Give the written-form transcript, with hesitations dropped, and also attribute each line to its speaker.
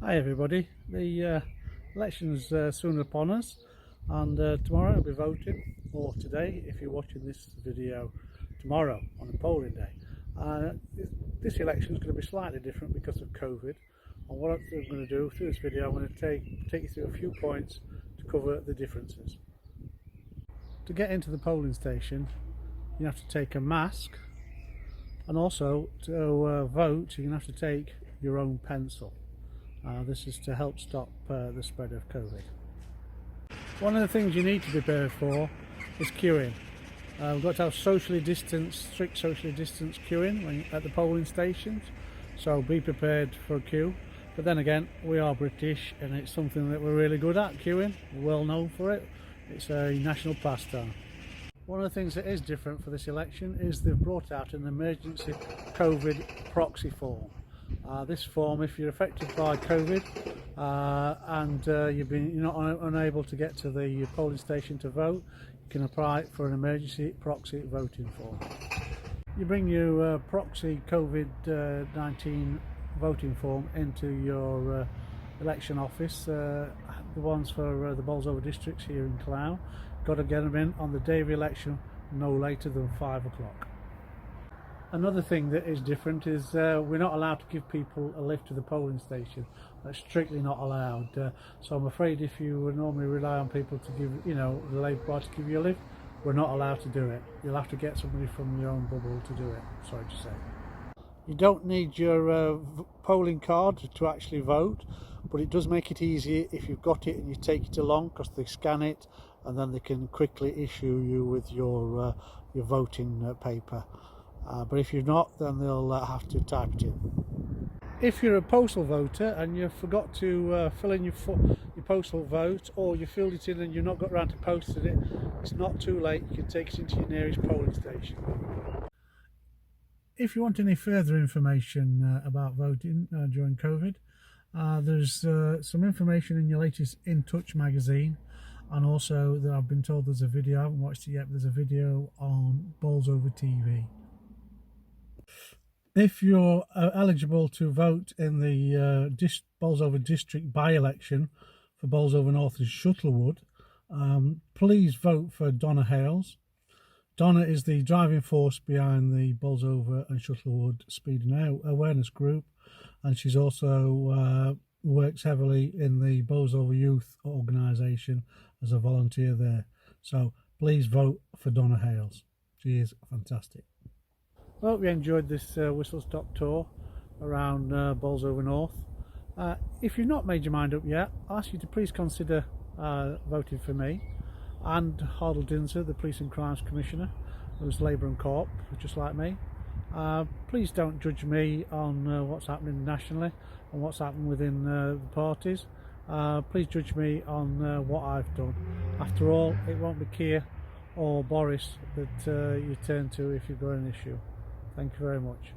Speaker 1: Hi everybody, the election's soon upon us, and tomorrow I'll be voting, or today if you're watching this video tomorrow on the polling day. This election is going to be slightly different because of COVID, and what I'm going to do through this video, I'm going to take you through a few points to cover the differences. To get into the polling station you have to take a mask, and also to vote you're going to have to take your own pencil. This is to help stop the spread of COVID. One of the things you need to be prepared for is queuing. We've got to have strict socially distanced queuing at the polling stations, so be prepared for a queue. But then again, we are British and it's something that we're really good at, queuing. We're well known for it. It's a national pastime. One of the things that is different for this election is they've brought out an emergency COVID proxy form. This form, if you're affected by COVID and you're not unable to get to the polling station to vote, you can apply for an emergency proxy voting form. You bring your proxy COVID-19 voting form into your election office, the ones for the Bolsover districts here in Clough. Got to get them in on the day of election, no later than 5 o'clock. Another thing that is different is we're not allowed to give people a lift to the polling station. That's strictly not allowed. So I'm afraid if you would normally rely on people to give, the Labour Party to give you a lift, we're not allowed to do it. You'll have to get somebody from your own bubble to do it, sorry to say. You don't need your polling card to actually vote, but it does make it easier if you've got it and you take it along, because they scan it and then they can quickly issue you with your voting paper. But if you're not, then they'll have to type it in. If you're a postal voter and you forgot to fill in your postal vote, or you filled it in and you've not got around to posting it, it's not too late. You can take it into your nearest polling station. If you want any further information about voting during COVID, there's some information in your latest In Touch magazine, and also I've been told there's a video, I haven't watched it yet, but there's a video on Bolsover TV. If you're eligible to vote in the Bolsover district by-election for Bolsover North and Shuttlewood, please vote for Donna Hales. Donna is the driving force behind the Bolsover and Shuttlewood Speed and Awareness Group, and she's also works heavily in the Bolsover Youth Organisation as a volunteer there. So please vote for Donna Hales. She is fantastic. I hope you enjoyed this whistle-stop tour around Bolsover North. If you've not made your mind up yet, I ask you to please consider voting for me and Hardle Dinser, the Police and Crimes Commissioner, who's Labour and Corp, just like me. Please don't judge me on what's happening nationally and what's happening within the parties. Please judge me on what I've done. After all, it won't be Keir or Boris that you turn to if you've got an issue. Thank you very much.